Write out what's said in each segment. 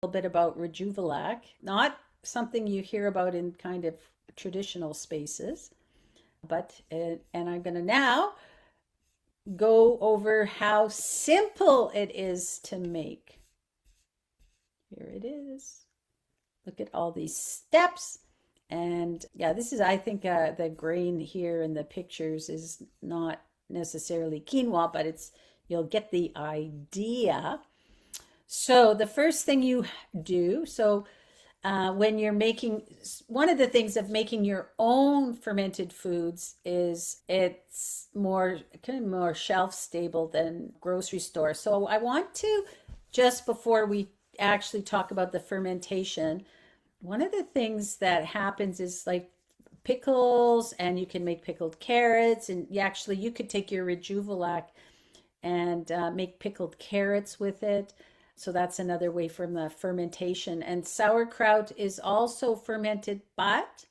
little bit about Rejuvelac, not something you hear about in kind of traditional spaces, but and I'm going to now go over how simple it is to make. Here it is. Look at all these steps. And yeah, this is, I think, the grain here in the pictures is not necessarily quinoa, but you'll get the idea. So the first thing you do, when you're making, one of the things of making your own fermented foods is it's more kind of more shelf stable than grocery store. So I want to, just before we actually talk about the fermentation, one of the things that happens is like pickles, and you can make pickled carrots, and you could take your Rejuvelac and make pickled carrots with it. So that's another way from the fermentation. And sauerkraut is also fermented, but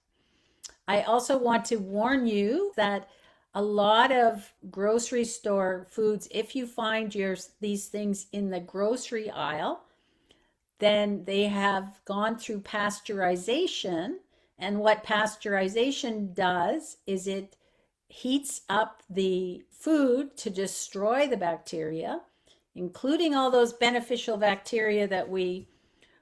I also want to warn you that a lot of grocery store foods, if you find these things in the grocery aisle, then they have gone through pasteurization. And what pasteurization does is it heats up the food to destroy the bacteria, including all those beneficial bacteria that we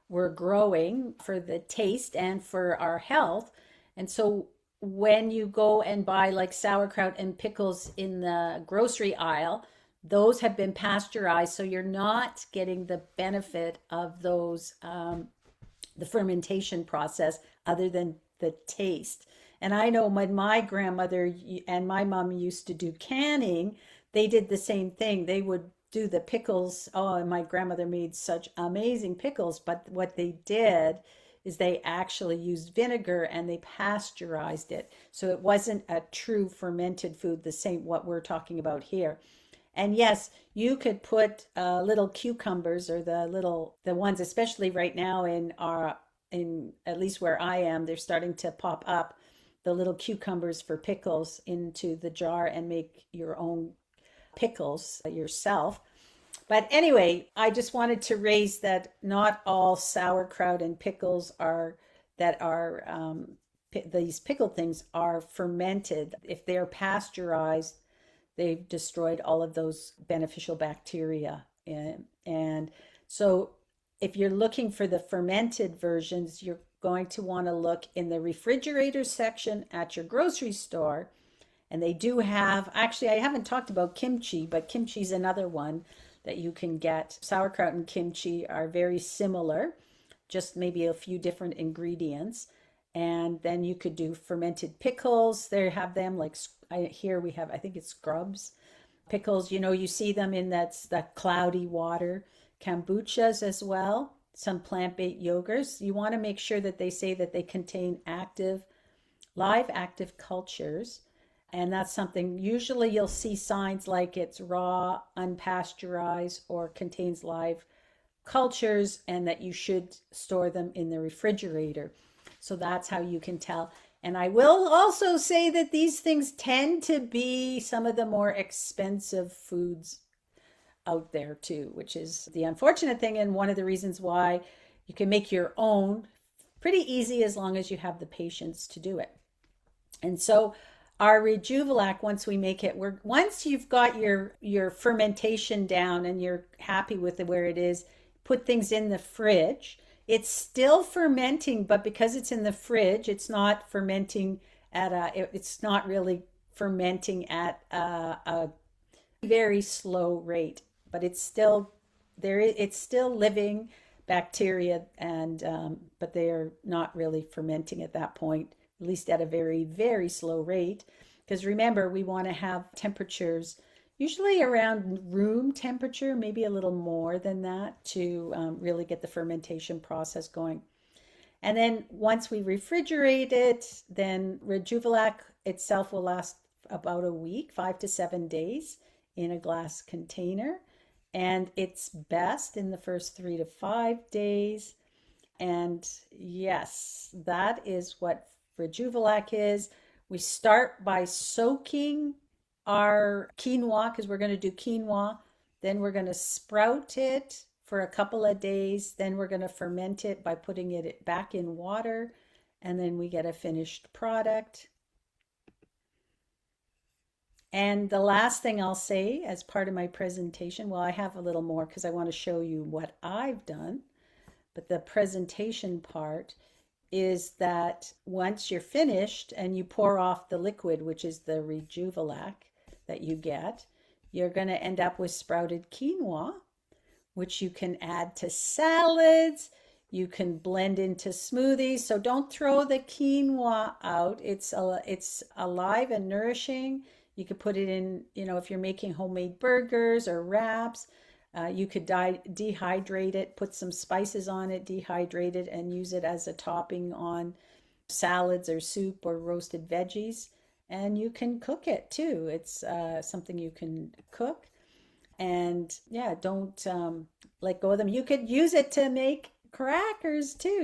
were growing for the taste and for our health. And so when you go and buy like sauerkraut and pickles in the grocery aisle, those have been pasteurized, so you're not getting the benefit of those, the fermentation process, other than the taste. And I know when my grandmother and my mom used to do canning, they did the same thing. They would do the pickles. Oh, and my grandmother made such amazing pickles. But what they did is they actually used vinegar and they pasteurized it. So it wasn't a true fermented food, the same what we're talking about here. And yes, you could put little cucumbers, or the ones, especially right now in at least where I am, they're starting to pop up the little cucumbers for pickles into the jar and make your own pickles yourself. But anyway, I just wanted to raise that not all sauerkraut and pickles these pickled things are fermented. If they're pasteurized, they've destroyed all of those beneficial bacteria. And so if you're looking for the fermented versions, you're going to want to look in the refrigerator section at your grocery store. And they do have, actually, I haven't talked about kimchi, but kimchi is another one that you can get. Sauerkraut and kimchi are very similar, just maybe a few different ingredients. And then you could do fermented pickles. They have them like here we have, I think it's scrubs pickles. You see them in that cloudy water. Kombuchas as well. Some plant-based yogurts. You want to make sure that they say that they contain live active cultures. And that's something, usually you'll see signs like it's raw, unpasteurized, or contains live cultures, and that you should store them in the refrigerator. So that's how you can tell. And I will also say that these things tend to be some of the more expensive foods out there too, which is the unfortunate thing, and one of the reasons why you can make your own pretty easy as long as you have the patience to do it. And so our Rejuvelac, once we make it, once you've got your fermentation down and you're happy with where it is, put things in the fridge. It's still fermenting, but because it's in the fridge, it's not fermenting it's not really fermenting at a very slow rate, but it's still there. It's still living bacteria, and but they are not really fermenting at that point, at least at a very, very slow rate. Because remember, we want to have temperatures usually around room temperature, maybe a little more than that, to really get the fermentation process going. And then once we refrigerate it, then Rejuvelac itself will last about a week, 5 to 7 days in a glass container. And it's best in the first 3 to 5 days. And yes, that is what Rejuvelac is. We start by soaking our quinoa, because we're going to do quinoa. Then we're going to sprout it for a couple of days. Then we're going to ferment it by putting it back in water, and then we get a finished product. And the last thing I'll say as part of my presentation, well, I have a little more because I want to show you what I've done, but the presentation part is that once you're finished and you pour off the liquid, which is the Rejuvelac that you get, you're going to end up with sprouted quinoa, which you can add to salads. You can blend into smoothies. So don't throw the quinoa out. It's alive and nourishing. You could put it in, if you're making homemade burgers or wraps, you could dehydrate it, put some spices on it, dehydrate it, and use it as a topping on salads or soup or roasted veggies. And you can cook it too. It's something you can cook. And yeah, don't let go of them. You could use it to make crackers too.